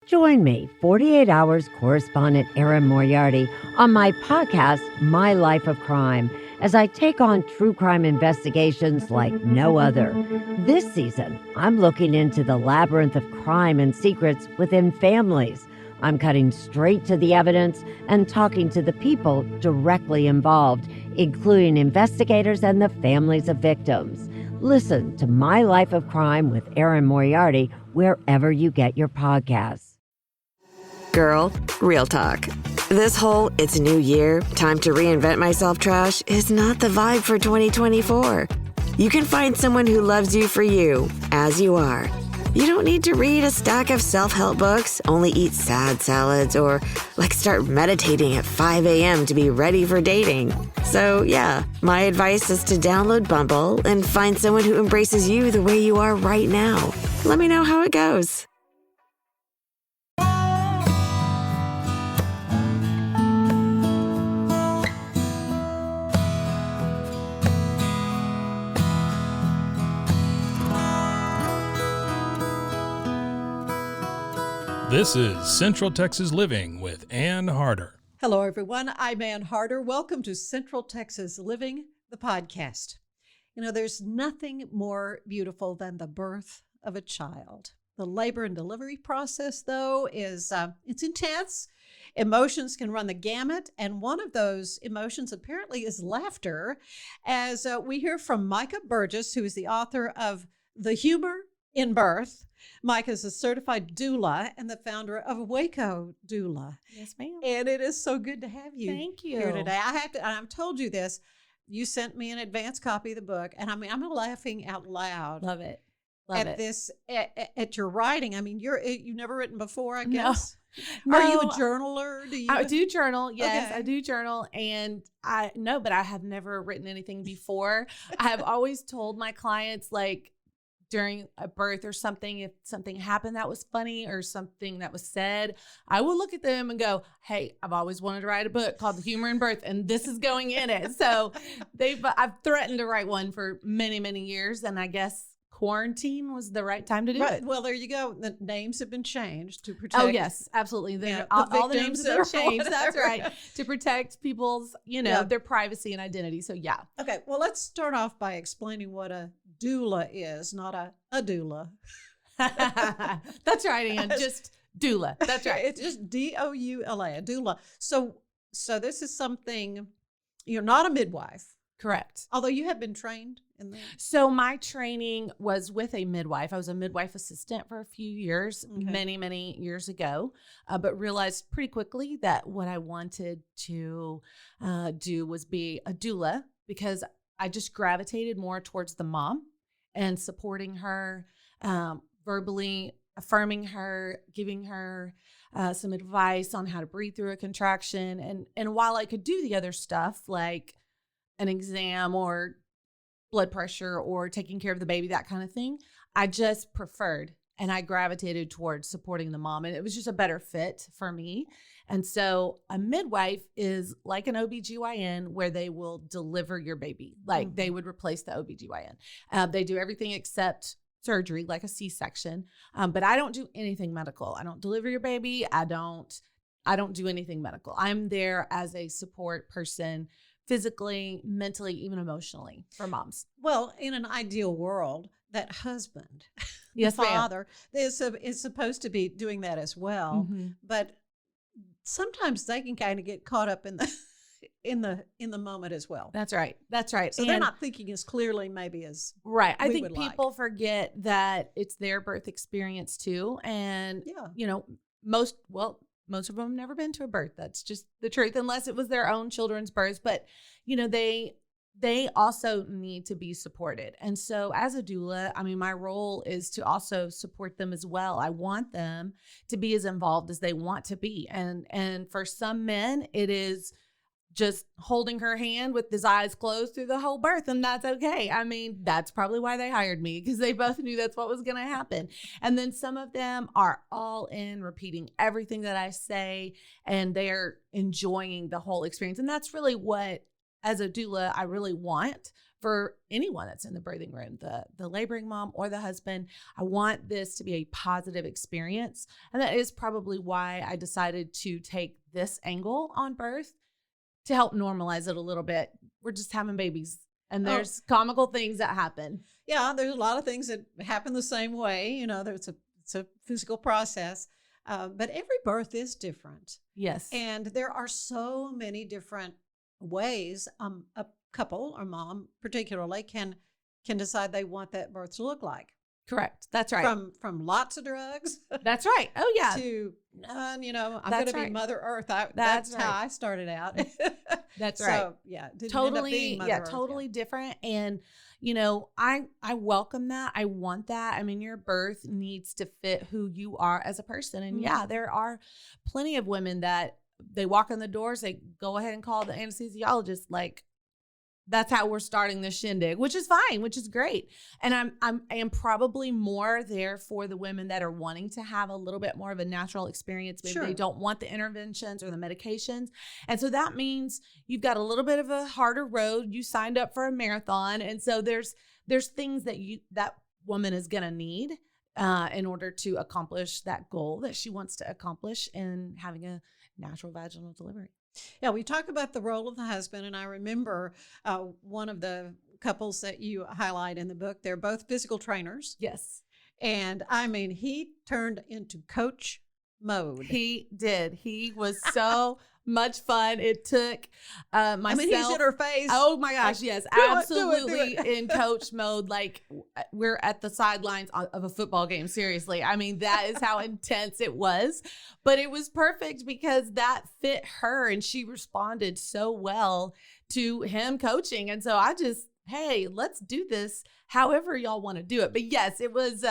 Join me, 48 Hours correspondent Erin Moriarty, on my podcast, My Life of Crime, as I take on true crime investigations like no other. This season, I'm looking into the labyrinth of crime and secrets within families. I'm cutting straight to the evidence and talking to the people directly involved, including investigators and the families of victims. Listen to My Life of Crime with Erin Moriarty wherever you get your podcasts. Girl, real talk. This whole "it's new year, time to reinvent myself" trash is not the vibe for 2024. You can find someone who loves you for you, as you are. You don't need to read a stack of self-help books, only eat sad salads, or start meditating at 5 a.m. to be ready for dating. So yeah, my advice is to download Bumble and find someone who embraces you the way you are right now. Let me know how it goes. This is Central Texas Living with Ann Harder. Hello, everyone. I'm Ann Harder. Welcome to Central Texas Living, the podcast. You know, there's nothing more beautiful than the birth of a child. The labor and delivery process, though, is it's intense. Emotions can run the gamut, and one of those emotions apparently is laughter, as we hear from Micah Burgess, who is the author of The Humor in Birth. Micah is a certified doula and the founder of Waco Doula. Yes, ma'am. And it is so good to have you, Thank you here today. I've told you this. You sent me an advance copy of the book, and I mean, I'm laughing out loud. Love it. At your writing. I mean, you've never written before, I guess. No. Are you a journaler? I do journal. Yes, Okay. I do journal. And but I have never written anything before. I have always told my clients, during a birth or something, if something happened that was funny or something that was said, I will look at them and go, hey, I've always wanted to write a book called The Humor in Birth, and this is going in it. So I've threatened to write one for many, many years. And I guess quarantine was the right time to do it. Well, there you go. The names have been changed to protect. Oh, yes, absolutely. All the names have been changed. That's right. To protect people's, their privacy and identity. So, yeah. Okay. Well, let's start off by explaining what a doula is, not a doula. That's right, Ann. Just doula. That's right. It's just DOULA, a doula. So this is something, you're not a midwife. Correct. Although you have been trained in that. So my training was with a midwife. I was a midwife assistant for a few years, many, many years ago, but realized pretty quickly that what I wanted to do was be a doula, because I just gravitated more towards the mom and supporting her, verbally affirming her, giving her some advice on how to breathe through a contraction. And while I could do the other stuff like an exam or blood pressure or taking care of the baby, that kind of thing, I just preferred and I gravitated towards supporting the mom. And it was just a better fit for me. And so a midwife is like an OBGYN, where they will deliver your baby. They would replace the OBGYN. They do everything except surgery, like a C-section. But I don't do anything medical. I don't deliver your baby. I don't do anything medical. I'm there as a support person, physically, mentally, even emotionally, for moms. Well, in an ideal world, that husband, yes, the father, is supposed to be doing that as well. Mm-hmm. But sometimes they can kind of get caught up in the moment as well. That's right. So they're not thinking as clearly maybe as right. I think people forget that it's their birth experience too, and most of them have never been to a birth. That's just the truth, unless it was their own children's births. But, they also need to be supported. And so as a doula, I mean, my role is to also support them as well. I want them to be as involved as they want to be. And for some men, it is just holding her hand with his eyes closed through the whole birth. And that's okay. I mean, that's probably why they hired me, because they both knew that's what was going to happen. And then some of them are all in, repeating everything that I say, and they're enjoying the whole experience. And that's really what, as a doula, I really want for anyone that's in the birthing room, the laboring mom or the husband. I want this to be a positive experience. And that is probably why I decided to take this angle on birth to help normalize it a little bit. We're just having babies, and there's comical things that happen. Yeah, there's a lot of things that happen the same way. You know, it's a physical process, but every birth is different. Yes. And there are so many different ways a couple or mom particularly can decide they want that birth to look like. Correct. That's right. From lots of drugs. That's right. Oh yeah. To none, you know, I'm That's going to right. be Mother Earth. That's That's how right. I started out. That's So, right. yeah, didn't end up Totally. being Mother Yeah. Earth, Totally different. And you know, I welcome that. I want that. I mean, your birth needs to fit who you are as a person. And yeah, there are plenty of women that they walk in the doors, they go ahead and call the anesthesiologist, like, that's how we're starting this shindig, which is fine, which is great. And I am probably more there for the women that are wanting to have a little bit more of a natural experience. Maybe Sure. they don't want the interventions or the medications. And so that means you've got a little bit of a harder road. You signed up for a marathon. And so there's things that woman is going to need in order to accomplish that goal that she wants to accomplish in having a natural vaginal delivery. Yeah, we talk about the role of the husband, and I remember one of the couples that you highlight in the book. They're both physical trainers, Yes. and I mean, he turned into coach mode. He did. He was so much fun. It took myself. I mean, he's in her face. Oh my gosh, like, yes, do it, do absolutely it. in coach mode. Like we're at the sidelines of a football game. Seriously. I mean, that is how intense it was. But it was perfect because that fit her and she responded so well to him coaching. And so I just, hey, let's do this however y'all want to do it. But yes, it was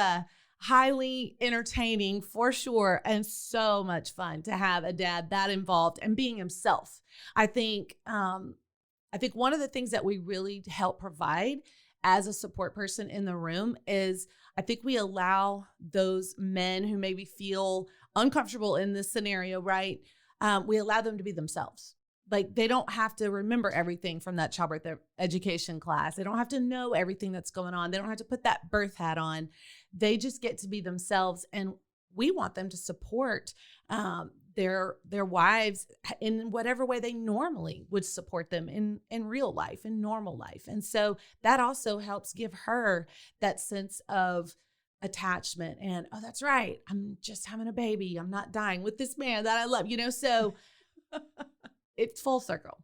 highly entertaining for sure, and so much fun to have a dad that involved and being himself. I think one of the things that we really help provide as a support person in the room is I think we allow those men who maybe feel uncomfortable in this scenario, right? We allow them to be themselves. Like they don't have to remember everything from that childbirth education class. They don't have to know everything that's going on. They don't have to put that birth hat on. They just get to be themselves. And we want them to support their wives in whatever way they normally would support them in real life, in normal life. And so that also helps give her that sense of attachment and, oh, that's right, I'm just having a baby. I'm not dying with this man that I love, you know, so it's full circle.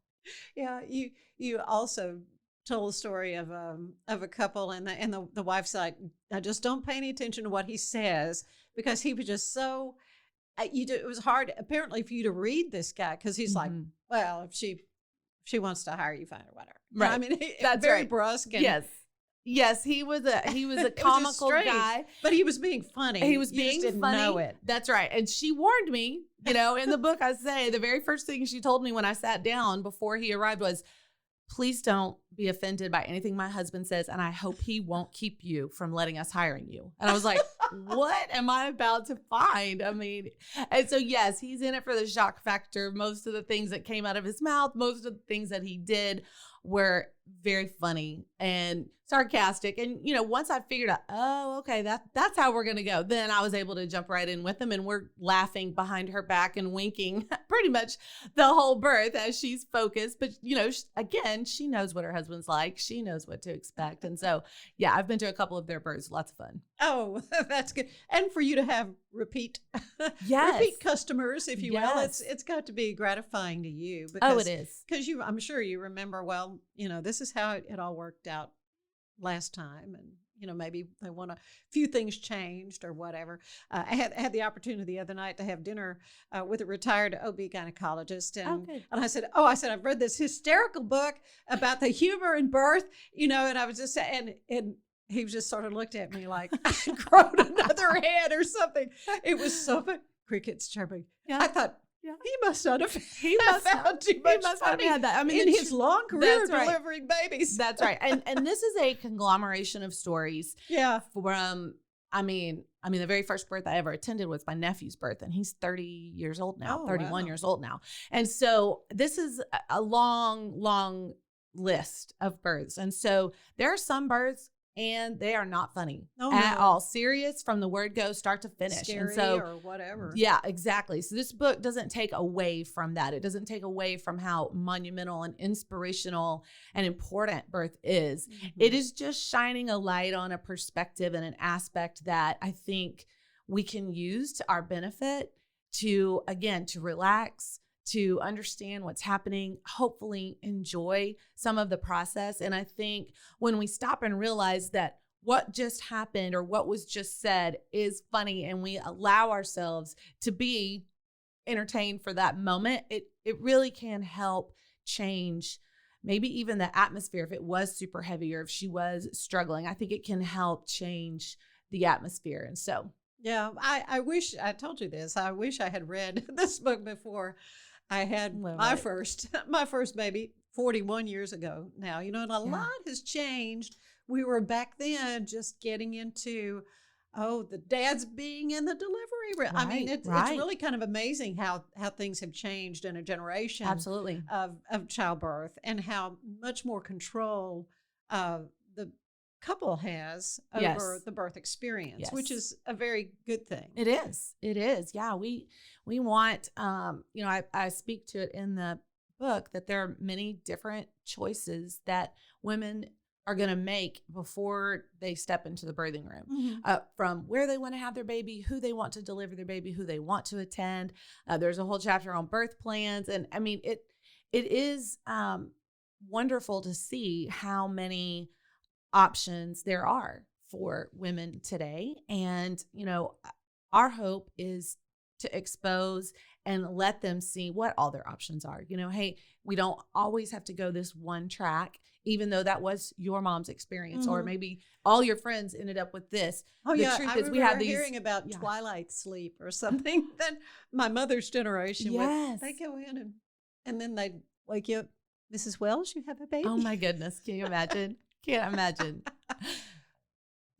Yeah, you also told a story of a couple, and the wife's like, I just don't pay any attention to what he says because he was just so. It was hard apparently for you to read this guy because he's like, well, if she wants to hire you, fine or whatever. Right. I mean, That's very right. brusque. And, Yes, he was a It comical was just strange, guy. but he was being funny. He was You just being didn't funny. know it. That's right. And she warned me, you know, in the book, I say the very first thing she told me when I sat down before he arrived was, please don't be offended by anything my husband says. And I hope he won't keep you from letting us hiring you. And I was like, what am I about to find? I mean, and so, yes, he's in it for the shock factor. Most of the things that came out of his mouth, most of the things that he did were very funny and sarcastic. And, you know, once I figured out, oh, okay, that's how we're going to go, then I was able to jump right in with him. And we're laughing behind her back and winking pretty much the whole birth as she's focused. But, you know, again, she knows what her husband's like. She knows what to expect. And so, yeah, I've been to a couple of their births. Lots of fun. Oh, that's good. And for you to have repeat customers, if you will, it's got to be gratifying to you. Because, it is. Because I'm sure you remember, well, you know, this is how it all worked out last time. And, you know, maybe they want a few things changed or whatever. I had the opportunity the other night to have dinner with a retired OB gynecologist. And, and I said, I've read this hysterical book about the humor in birth, you know, and I was just saying, and he just sort of looked at me like I'd grown another head or something. It was so fun. Crickets chirping. Yeah. I thought, he must not have found too much funny had that. I mean, in his long career right. delivering babies. That's right. And this is a conglomeration of stories. Yeah. From, I mean, the very first birth I ever attended was my nephew's birth, and he's 30 years old now, 31 years old now. And so this is a long list of births. And so there are some births and they are not funny Oh, at no. all. Serious from the word go, start to finish. Scary and so, or whatever. yeah, exactly. So this book doesn't take away from that. It doesn't take away from how monumental and inspirational and important birth is. It is just shining a light on a perspective and an aspect that I think we can use to our benefit to, again, to relax, to understand what's happening, hopefully enjoy some of the process. And I think when we stop and realize that what just happened or what was just said is funny and we allow ourselves to be entertained for that moment, it really can help change maybe even the atmosphere. If it was super heavy or if she was struggling, I think it can help change the atmosphere. And so, yeah, I wish I told you this. I wish I had read this book before I had my first baby 41 years ago now, and a lot has changed. We were back then just getting into, the dads being in the delivery room. I mean, it's really kind of amazing how things have changed in a generation. Absolutely. Of childbirth and how much more control the couple has over the birth experience, which is a very good thing. It is. Yeah. We want, I speak to it in the book that there are many different choices that women are going to make before they step into the birthing room, from where they want to have their baby, who they want to deliver their baby, who they want to attend. There's a whole chapter on birth plans. And I mean, it is wonderful to see how many options there are for women today. And, our hope is to expose and let them see what all their options are. Hey, we don't always have to go this one track, even though that was your mom's experience, or maybe all your friends ended up with this. Oh, the yeah. truth I is we have these hearing about twilight sleep or something that my mother's generation would. They go in and then they'd wake you up. Mrs. Wells, you have a baby? Oh, my goodness. Can you imagine? Can't imagine.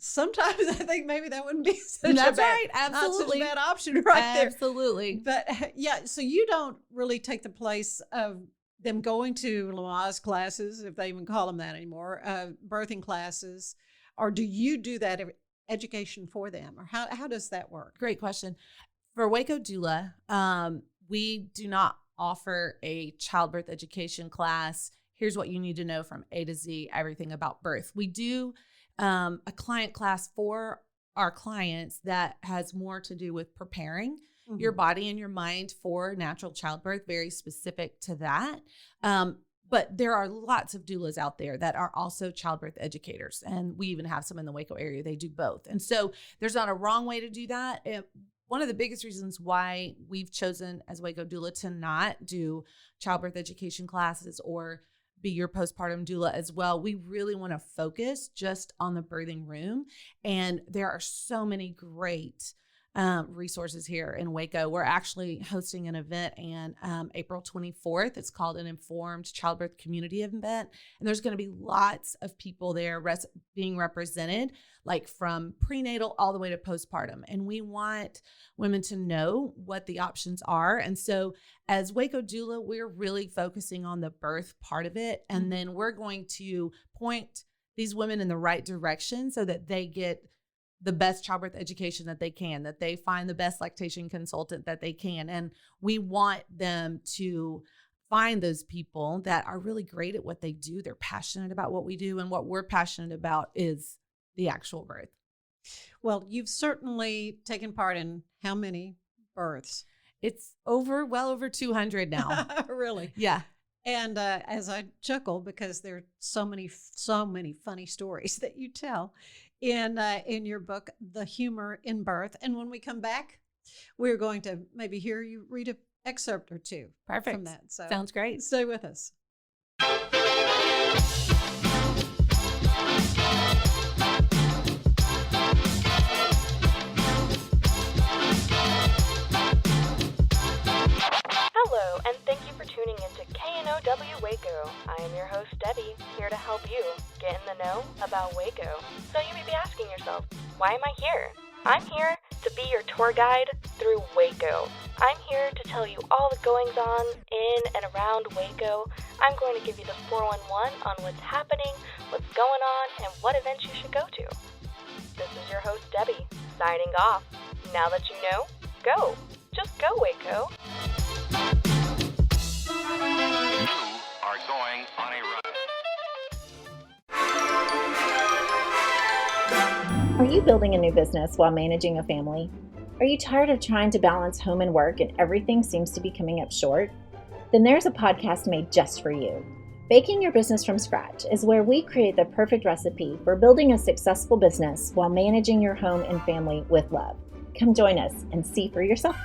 Sometimes I think maybe that wouldn't be such Absolutely. not such a bad option right there. Absolutely. But yeah, so you don't really take the place of them going to Lamaze classes, if they even call them that anymore, birthing classes, or do you do that education for them, or how does that work? Great question. For Waco Doula, we do not offer a childbirth education class. Here's what you need to know from A to Z, everything about birth. We do a client class for our clients that has more to do with preparing your body and your mind for natural childbirth, very specific to that. But there are lots of doulas out there that are also childbirth educators. And we even have some in the Waco area. They do both. And so there's not a wrong way to do that. One of the biggest reasons why we've chosen as Waco Doula to not do childbirth education classes or be your postpartum doula as well, we really want to focus just on the birthing room. And there are so many great resources here in Waco. We're actually hosting an event on April 24th. It's called an Informed Childbirth Community event. And there's going to be lots of people there being represented, like from prenatal all the way to postpartum. And we want women to know what the options are. And so as Waco Doula, we're really focusing on the birth part of it. And then we're going to point these women in the right direction so that they get the best childbirth education that they can, that they find the best lactation consultant that they can. And we want them to find those people that are really great at what they do. They're passionate about what we do. And what we're passionate about is the actual birth. Well, you've certainly taken part in how many births? It's well over 200 now. Really? Yeah. And as I chuckle, because there are so many funny stories that you tell in your book, The Humor in Birth. And when we come back, we're going to maybe hear you read an excerpt or two. Perfect. From that. So sounds great. Stay with us. Hello, and thank you for tuning into KNOW Waco. I am your host, Debbie, here to help you get in the know about Waco. So you may be asking yourself, why am I here? I'm here to be your tour guide through Waco. I'm here to tell you all the goings-on in and around Waco. I'm going to give you the 411 on what's happening, what's going on, and what events you should go to. This is your host, Debbie, signing off. Now that you know, go. Just go, Waco. You are going on a run. Are you building a new business while managing a family? Are you tired of trying to balance home and work and everything seems to be coming up short? Then there's a podcast made just for you. Baking Your Business from Scratch is where we create the perfect recipe for building a successful business while managing your home and family with love. Come join us and see for yourself.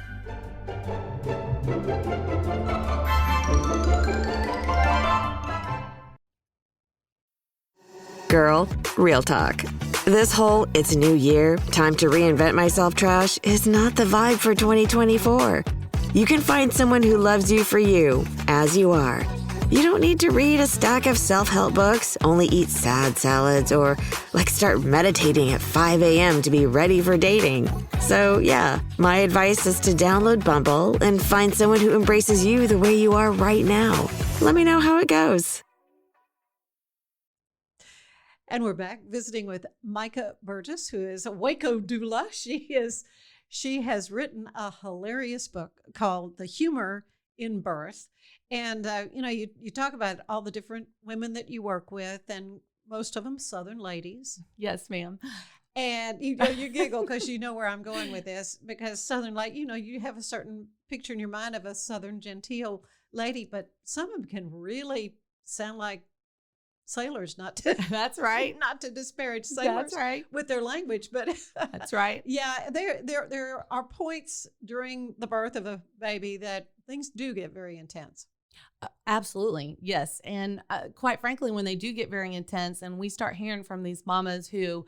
Girl, real talk. This whole it's new year, time to reinvent myself trash is not the vibe for 2024. You can find someone who loves you for you, as you are. You don't need to read a stack of self-help books, only eat sad salads, or start meditating at 5 a.m. to be ready for dating. So yeah, my advice is to download Bumble and find someone who embraces you the way you are right now. Let me know how it goes. And we're back visiting with Micah Burgess, who is a Waco doula. She has written a hilarious book called The Humor in Birth. And, you talk about all the different women that you work with, and most of them Southern ladies. Yes, ma'am. And you giggle because you know where I'm going with this, because Southern, you have a certain picture in your mind of a Southern genteel lady, but some of them can really sound like sailors, not to That's right. not to disparage sailors. That's right. With their language, but That's right. Yeah, there are points during the birth of a baby that things do get very intense. Absolutely. Yes. And quite frankly, when they do get very intense and we start hearing from these mamas who,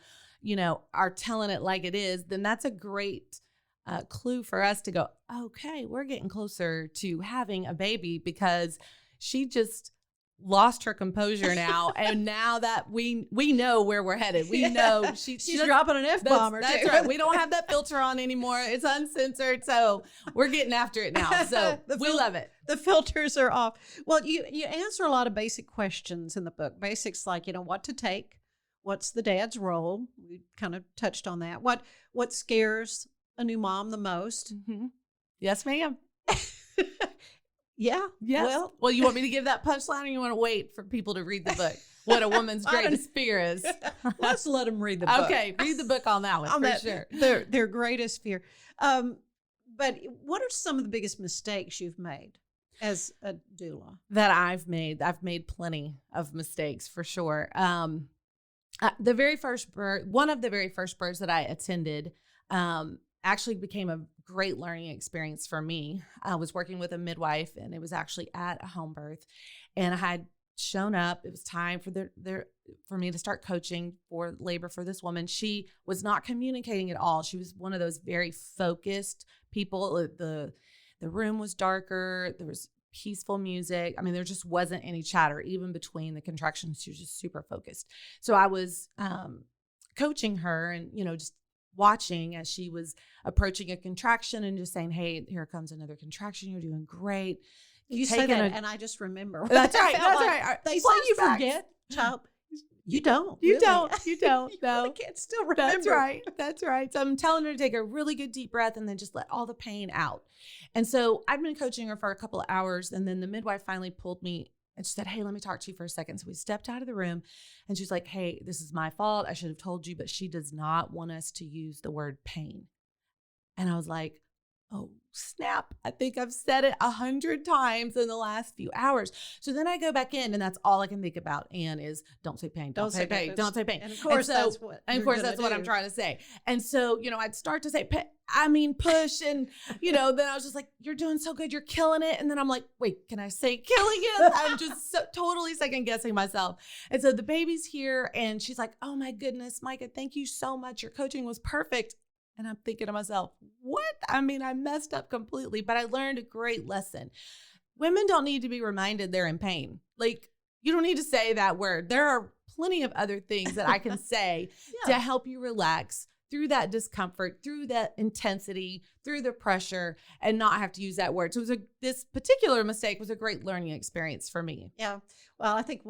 are telling it like it is, then that's a great clue for us to go, okay, we're getting closer to having a baby, because she just lost her composure now. And now that we know where we're headed, we know she's dropping an F-bomb or two. That's right. We don't have that filter on anymore. It's uncensored. So we're getting after it now. So we love it. The filters are off. Well, you answer a lot of basic questions in the book. Basics like, what to take, what's the dad's role. We kind of touched on that. What scares a new mom the most. Mm-hmm. Yes, ma'am. Yeah. Yes. Well, you want me to give that punchline, or you want to wait for people to read the book? What a woman's greatest fear is. Let's let them read the book. Okay, read the book on that one sure. Their greatest fear. But what are some of the biggest mistakes you've made as a doula? That I've made plenty of mistakes for sure. One of the very first births that I attended actually became a great learning experience for me. I was working with a midwife, and it was actually at a home birth, and I had shown up. It was time for me to start coaching for labor for this woman. She was not communicating at all. She was one of those very focused people. The room was darker. There was peaceful music. I mean, there just wasn't any chatter, even between the contractions. She was just super focused. So I was coaching her, and just watching as she was approaching a contraction and just saying, hey, here comes another contraction. You're doing great. You say that, and I just remember. That's right. That's right. They say you forget, child. You don't. You really. don't. You don't. You no. really can't still remember. That's right. That's right. So I'm telling her to take a really good deep breath and then just let all the pain out. And so I've been coaching her for a couple of hours, and then the midwife finally pulled me and she said, hey, let me talk to you for a second. So we stepped out of the room, and she's like, hey, this is my fault. I should have told you, but she does not want us to use the word pain. And I was like, oh, snap. I think I've said it 100 times in the last few hours. So then I go back in, and that's all I can think about, Anne, is don't say pain, don't say pain, don't say pain. And of course, that's what I'm trying to say. And so, I'd start to say, push. And, then I was just like, you're doing so good. You're killing it. And then I'm like, wait, can I say killing it? I'm just totally second guessing myself. And so the baby's here, and she's like, oh my goodness, Micah, thank you so much. Your coaching was perfect. And I'm thinking to myself, what? I mean, I messed up completely, but I learned a great lesson. Women don't need to be reminded they're in pain. You don't need to say that word. There are plenty of other things that I can say to help you relax, through that discomfort, through that intensity, through the pressure, and not have to use that word. So this particular mistake was a great learning experience for me. Yeah. Well, I think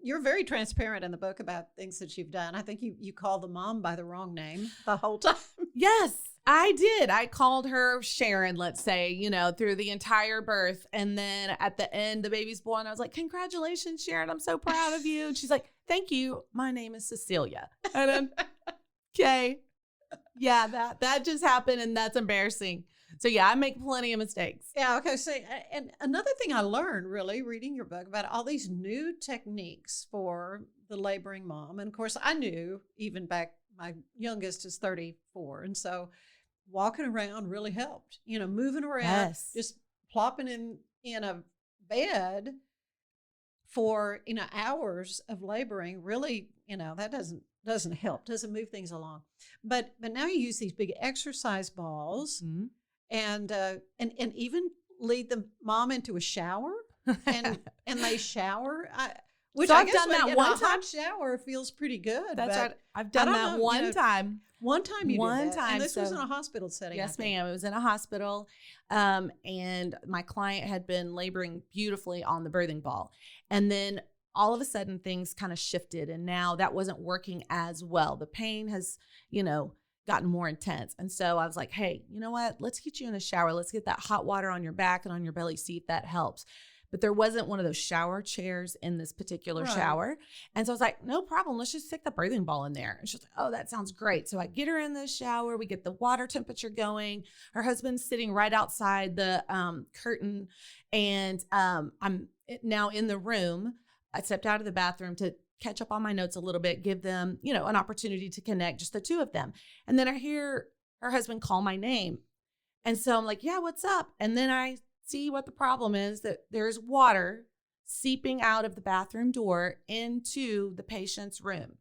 you're very transparent in the book about things that you've done. I think you called the mom by the wrong name the whole time. Yes, I did. I called her Sharon, let's say, through the entire birth. And then at the end, the baby's born. I was like, congratulations, Sharon. I'm so proud of you. And she's like, thank you. My name is Cecilia. And then, okay. Yeah, that just happened, and that's embarrassing. So yeah, I make plenty of mistakes. Yeah, okay. So, and another thing I learned really reading your book about all these new techniques for the laboring mom. And of course, I knew even back, my youngest is 34. And so walking around really helped, moving around, just plopping in a bed for, hours of laboring really, that doesn't help, doesn't move things along. But now you use these big exercise balls and even lead the mom into a shower and they shower. Which so I I've guess done that one time. Hot shower feels pretty good. That's right. I've done that one time. One time you did that. time. And this was in a hospital setting. Yes, ma'am. It was in a hospital. And my client had been laboring beautifully on the birthing ball. And then all of a sudden things kind of shifted. And now that wasn't working as well. The pain has, gotten more intense. And so I was like, hey, you know what? Let's get you in the shower. Let's get that hot water on your back and on your belly. See if that helps. But there wasn't one of those shower chairs in this particular shower. And so I was like, no problem. Let's just stick the birthing ball in there. And she's like, oh, that sounds great. So I get her in the shower. We get the water temperature going. Her husband's sitting right outside the curtain. And I'm now in the room. I stepped out of the bathroom to catch up on my notes a little bit, give them, an opportunity to connect, just the two of them. And then I hear her husband call my name. And so I'm like, yeah, what's up? And then I see what the problem is, that there's water seeping out of the bathroom door into the patient's room.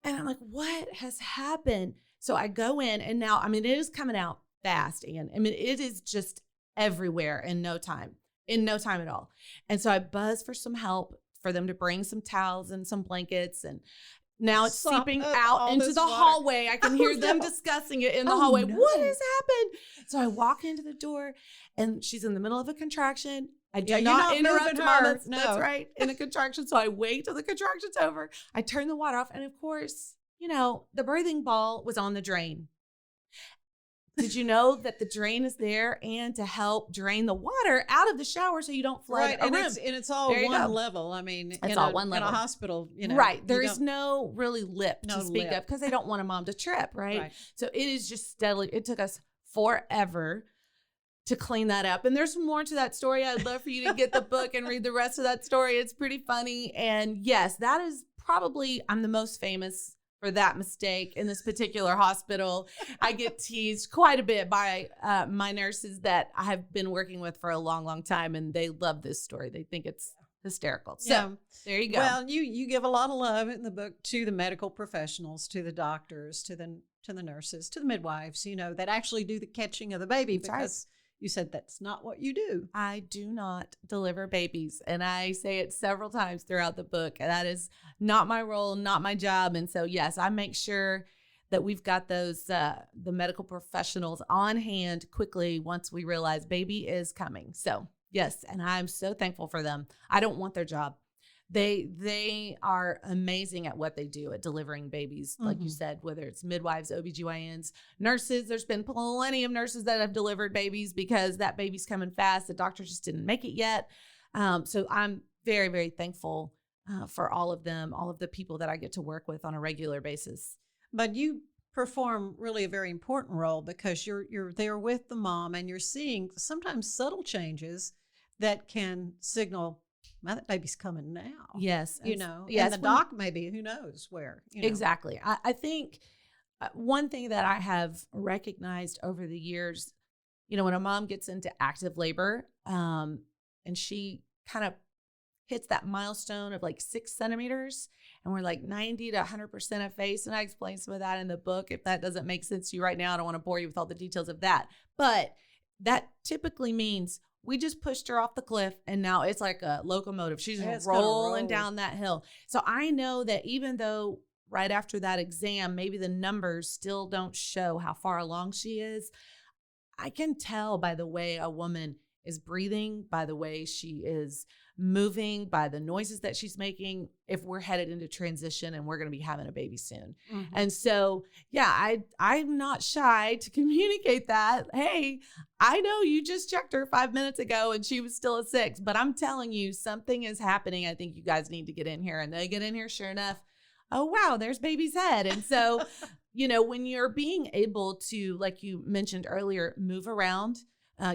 And I'm like, what has happened? So I go in and now, it is coming out fast. And it is just everywhere in no time at all. And so I buzz for some help, for them to bring some towels and some blankets. And now it's seeping out into the hallway. I can hear them discussing it in the hallway. No. What has happened? So I walk into the door and she's in the middle of a contraction. I do not interrupt her. No. That's right. In a contraction. So I wait till the contraction's over. I turn the water off. And of course, the birthing ball was on the drain. Did you know that the drain is there and to help drain the water out of the shower so you don't flood a room? And it's all one level. It's all one level. In a hospital, Right. There's no really lip to speak of because they don't want a mom to trip, right? So it is just steadily. It took us forever to clean that up. And there's more to that story. I'd love for you to get the book and read the rest of that story. It's pretty funny. And yes, that is probably, I'm the most famous for that mistake in this particular hospital. I get teased quite a bit by my nurses that I have been working with for a long, long time, and they love this story. They think it's hysterical. So there you go. Well, you give a lot of love in the book to the medical professionals, to the doctors, to the nurses, to the midwives, that actually do the catching of the baby. That's because you said that's not what you do. I do not deliver babies. And I say it several times throughout the book. And that is not my role, not my job. And so, yes, I make sure that we've got those, the medical professionals on hand quickly once we realize baby is coming. So, yes. And I'm so thankful for them. I don't want their job. They are amazing at what they do at delivering babies, like you said, whether it's midwives, OBGYNs, nurses. There's been plenty of nurses that have delivered babies because that baby's coming fast. The doctor just didn't make it yet. So I'm very, very thankful for all of them, all of the people that I get to work with on a regular basis. But you perform really a very important role because you're there with the mom and you're seeing sometimes subtle changes that can signal, that baby's coming now. Yes. Yes, and the doc maybe, who knows where. Exactly. I think one thing that I have recognized over the years, when a mom gets into active labor and she kind of hits that milestone of like 6 centimeters and we're like 90 to 100% of face. And I explain some of that in the book. If that doesn't make sense to you right now, I don't want to bore you with all the details of that. But that typically means we just pushed her off the cliff and now it's like a locomotive. She's rolling down that hill. So I know that even though right after that exam, maybe the numbers still don't show how far along she is. I can tell by the way a woman is breathing, by the way she is moving, by the noises that she's making, if we're headed into transition and we're going to be having a baby soon. Mhm. And so, yeah, I'm not shy to communicate that. Hey, I know you just checked her 5 minutes ago and she was still a 6, but I'm telling you something is happening. I think you guys need to get in here. And they get in here, sure enough, oh, wow, there's baby's head. And so, when you're being able to, like you mentioned earlier, move around,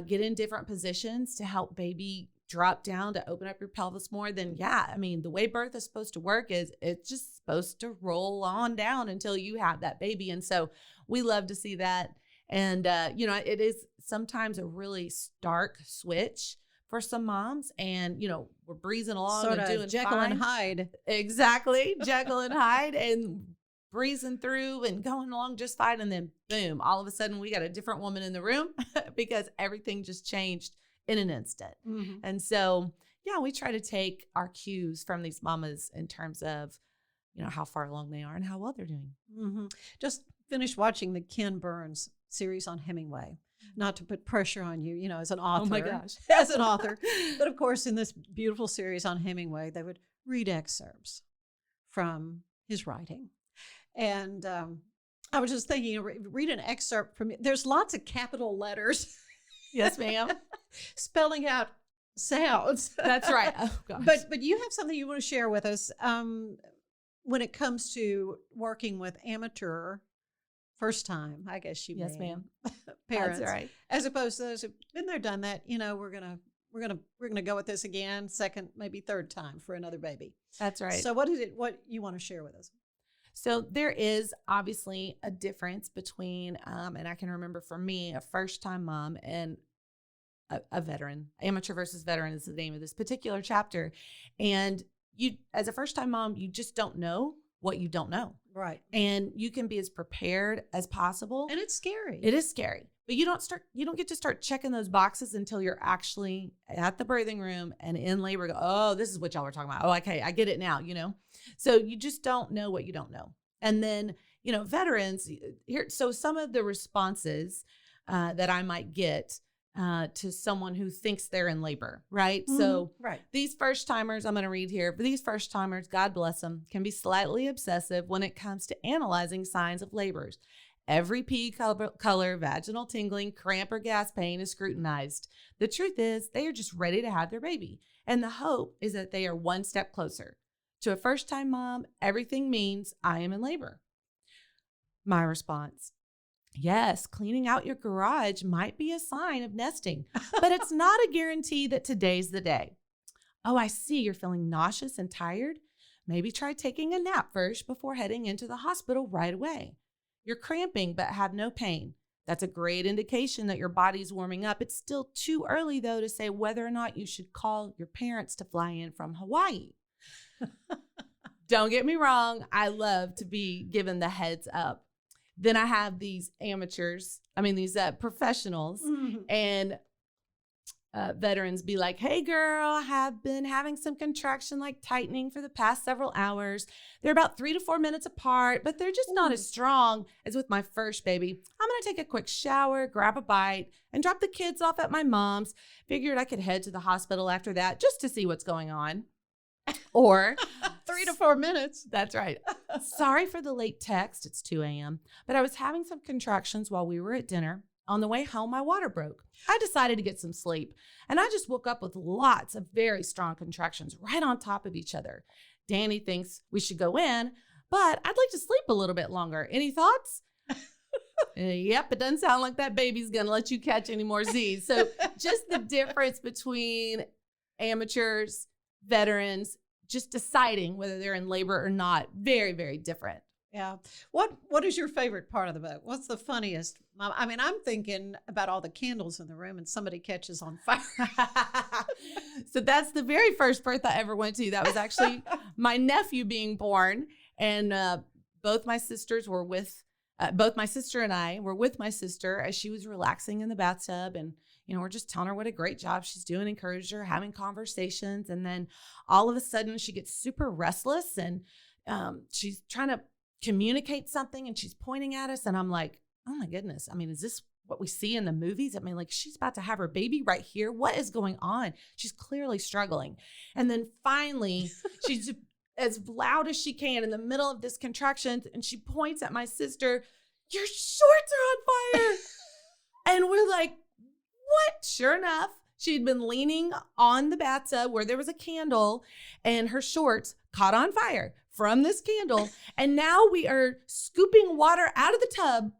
get in different positions to help baby drop down, to open up your pelvis more, then the way birth is supposed to work is it's just supposed to roll on down until you have that baby. And so we love to see that. And, it is sometimes a really stark switch for some moms. And, we're breezing along Sort and of doing Jekyll fine. and Hyde. Exactly. Jekyll and Hyde, and breezing through and going along just fine. And then boom, all of a sudden we got a different woman in the room because everything just changed in an instant. Mm-hmm. And so, we try to take our cues from these mamas in terms of, how far along they are and how well they're doing. Mm-hmm. Just finished watching the Ken Burns series on Hemingway. Not to put pressure on you, as an author. Oh my gosh. As an author. But of course, in this beautiful series on Hemingway, they would read excerpts from his writing. And I was just thinking, read an excerpt from it. There's lots of capital letters. Yes, ma'am. Spelling out sounds. That's right. Oh, gosh. But you have something you want to share with us when it comes to working with amateur first time, I guess you yes, mean, ma'am. parents, That's right. as opposed to those who've been there, done that. We're gonna go with this again, second, maybe third time for another baby. That's right. So what you want to share with us? So there is obviously a difference between, and I can remember for me, a first-time mom and a veteran. Amateur versus veteran is the name of this particular chapter. And you, as a first-time mom, you just don't know what you don't know. Right. And you can be as prepared as possible. And it's scary. It is scary. But you don't get to start checking those boxes until you're actually at the birthing room and in labor. Go, oh, this is what y'all were talking about. Oh, okay, I get it now, So you just don't know what you don't know. And then, veterans here. So some of the responses that I might get to someone who thinks they're in labor, right? Mm-hmm. So right. These first timers, I'm going to read here, but these first timers, God bless them, can be slightly obsessive when it comes to analyzing signs of labors. Every pea color, vaginal tingling, cramp, or gas pain is scrutinized. The truth is, they are just ready to have their baby. And the hope is that they are one step closer. To a first-time mom, everything means I am in labor. My response, yes, cleaning out your garage might be a sign of nesting, but it's not a guarantee that today's the day. Oh, I see you're feeling nauseous and tired. Maybe try taking a nap first before heading into the hospital right away. You're cramping but have no pain. That's a great indication that your body's warming up. It's still too early, though, to say whether or not you should call your parents to fly in from Hawaii. Don't get me wrong. I love to be given the heads up. Then I have these professionals and veterans be like, hey girl, I have been having some contraction like tightening for the past several hours. They're about 3 to 4 minutes apart, but they're just not as strong as with my first baby. I'm going to take a quick shower, grab a bite, and drop the kids off at my mom's. Figured I could head to the hospital after that just to see what's going on. Or 3 to 4 minutes. That's right. Sorry for the late text. It's 2 a.m. But I was having some contractions while we were at dinner. On the way home, my water broke. I decided to get some sleep, and I just woke up with lots of very strong contractions right on top of each other. Danny thinks we should go in, but I'd like to sleep a little bit longer. Any thoughts? Yep, it doesn't sound like that baby's going to let you catch any more Z's. So just the difference between amateurs, veterans, just deciding whether they're in labor or not, very, very different. Yeah. What is your favorite part of the book? What's the funniest? I mean, I'm thinking about all the candles in the room and somebody catches on fire. So that's the very first birth I ever went to. That was actually my nephew being born. And both my sisters were with, both my sister and I were with my sister as she was relaxing in the bathtub. And, we're just telling her what a great job she's doing, encouraged her, having conversations. And then all of a sudden she gets super restless and she's trying to communicate something and she's pointing at us. And I'm like, oh my goodness. I mean, is this what we see in the movies? I mean, like, she's about to have her baby right here. What is going on? She's clearly struggling. And then finally, she's as loud as she can in the middle of this contraction. And she points at my sister, your shorts are on fire. And we're like, what? Sure enough, she'd been leaning on the bathtub where there was a candle and her shorts caught on fire from this candle. And now we are scooping water out of the tub,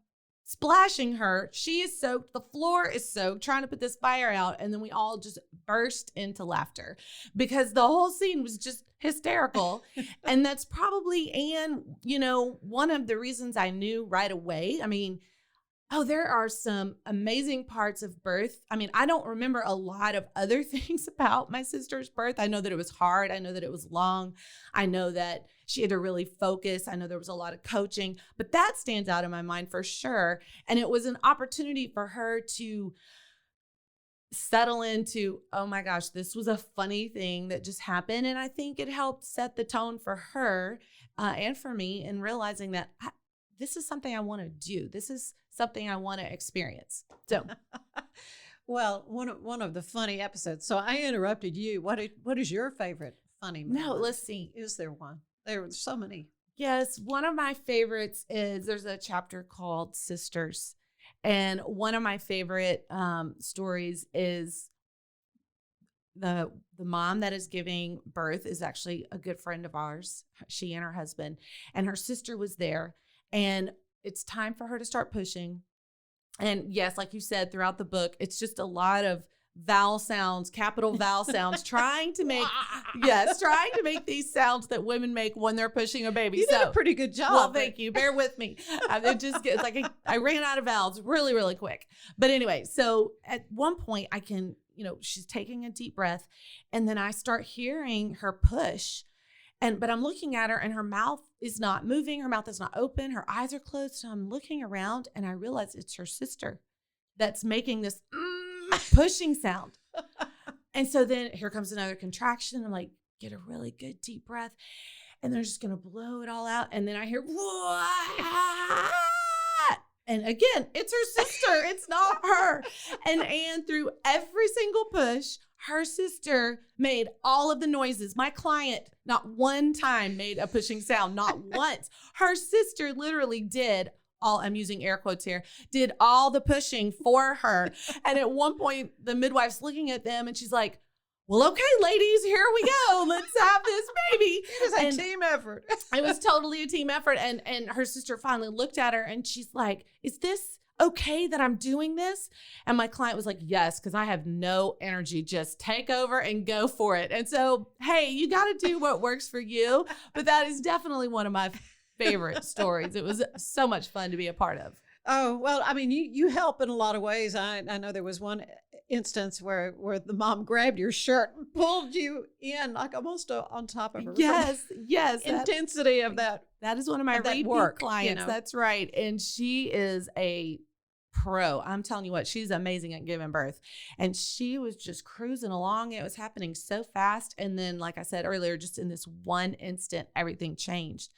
splashing her. She is soaked. The floor is soaked, trying to put this fire out. And then we all just burst into laughter because the whole scene was just hysterical. And that's probably, Anne, one of the reasons I knew right away. I mean, there are some amazing parts of birth. I mean, I don't remember a lot of other things about my sister's birth. I know that it was hard. I know that it was long. I know that she had to really focus. I know there was a lot of coaching, but that stands out in my mind for sure. And it was an opportunity for her to settle into, oh my gosh, this was a funny thing that just happened. And I think it helped set the tone for her and for me in realizing that this is something I want to do. This is something I want to experience. So, well, one of the funny episodes. So I interrupted you. What is your favorite funny moment? No, let's see. Is there one? There were so many. Yes, one of my favorites is there's a chapter called Sisters, and one of my favorite stories is the mom that is giving birth is actually a good friend of ours. She and her husband, and her sister was there. And it's time for her to start pushing. And yes, like you said, throughout the book, it's just a lot of vowel sounds, capital vowel sounds, trying to make these sounds that women make when they're pushing a baby. You did a pretty good job. Well, thank you. Bear with me. It just gets like I ran out of vowels really, really quick. But anyway, so at one point I can, she's taking a deep breath, and then I start hearing her push. But I'm looking at her and her mouth is not moving. Her mouth is not open. Her eyes are closed. So I'm looking around and I realize it's her sister that's making this pushing sound. And so then here comes another contraction. I'm like, get a really good deep breath. And they're just going to blow it all out. And then I hear, and again, it's her sister. It's not her. And through every single push, her sister made all of the noises. My client, not one time made a pushing sound, not once. Her sister literally did all, I'm using air quotes here, did all the pushing for her. And at one point, the midwife's looking at them and she's like, well, okay, ladies, here we go. Let's have this baby. It was a team effort. It was totally a team effort. And her sister finally looked at her and she's like, is this okay that I'm doing this? And my client was like, yes, because I have no energy. Just take over and go for it. And so, hey, you got to do what works for you. But that is definitely one of my favorite stories. It was so much fun to be a part of. Oh, well, I mean, you help in a lot of ways. I know there was one instance where the mom grabbed your shirt and pulled you in like almost on top of her. Yes. Intensity of that. That is one of my repeat clients. That's right. And she is a pro. I'm telling you what, she's amazing at giving birth. And she was just cruising along. It was happening so fast. And then, like I said earlier, just in this one instant, everything changed.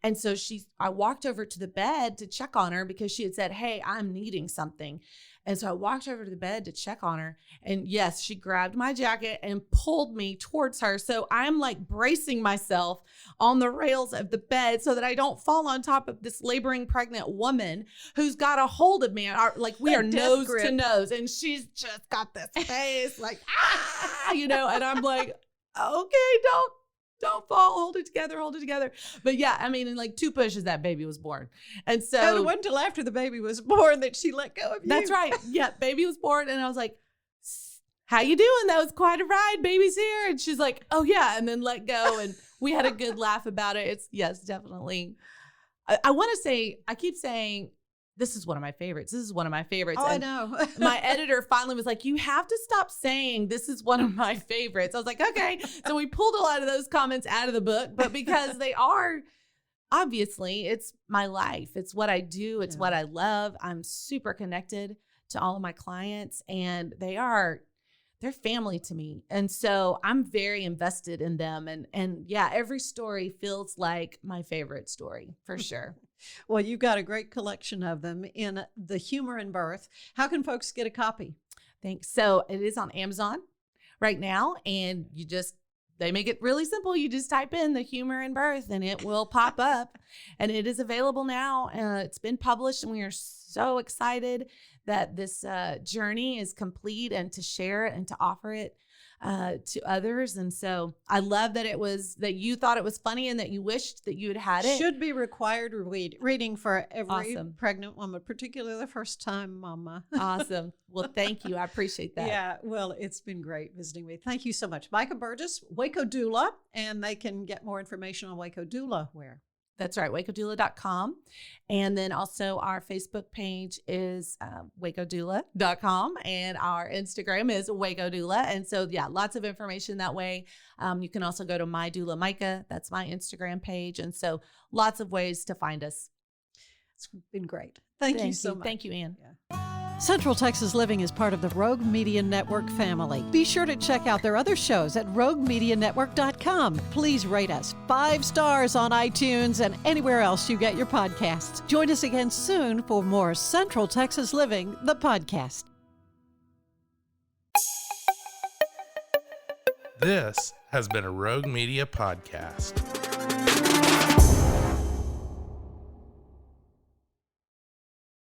And so I walked over to the bed to check on her because she had said, hey, I'm needing something. And so I walked over to the bed to check on her. And yes, she grabbed my jacket and pulled me towards her. So I'm like bracing myself on the rails of the bed so that I don't fall on top of this laboring pregnant woman who's got a hold of me. Like we are nose to nose. And she's just got this face like, and I'm like, okay, don't fall, hold it together. But yeah, I mean, in like 2 pushes, that baby was born. And so it wasn't until after the baby was born that she let go of you. That's right. Yeah, baby was born. And I was like, how you doing? That was quite a ride. Baby's here. And she's like, oh yeah. And then let go. And we had a good laugh about it. It's definitely. I want to say, I keep saying, this is one of my favorites. Oh, I know. My editor finally was like, you have to stop saying this is one of my favorites. I was like, okay. So we pulled a lot of those comments out of the book, but because they are, obviously, it's my life. It's what I do. It's what I love. I'm super connected to all of my clients, and they're they're family to me. And so I'm very invested in them. And yeah, every story feels like my favorite story for sure. Well, you've got a great collection of them in The Humor in Birth. How can folks get a copy? Thanks. So it is on Amazon right now, and they make it really simple. You just type in The Humor in Birth and it will pop up, and it is available now. It's been published, and we are so excited that this journey is complete, and to share it and to offer it to others. And so I love that that you thought it was funny and that you wished that you had it. Should be required reading for every Awesome. pregnant woman, particularly the first time mama. Awesome. Well, thank you. I appreciate that. Yeah, well, it's been great visiting with you. Thank you so much. Micah Burgess, Waco Doula, and they can get more information on Waco Doula where? That's right, wacodoula.com. And then also our Facebook page is wacodoula.com, and our Instagram is Waco Doula. And so, yeah, lots of information that way. You can also go to My Doula Micah. That's my Instagram page. And so lots of ways to find us. It's been great. Thank you so much. Thank you, Ann. Yeah. Central Texas Living is part of the Rogue Media Network family. Be sure to check out their other shows at roguemedianetwork.com. Please rate us 5 stars on iTunes and anywhere else you get your podcasts. Join us again soon for more Central Texas Living, the podcast. This has been a Rogue Media podcast.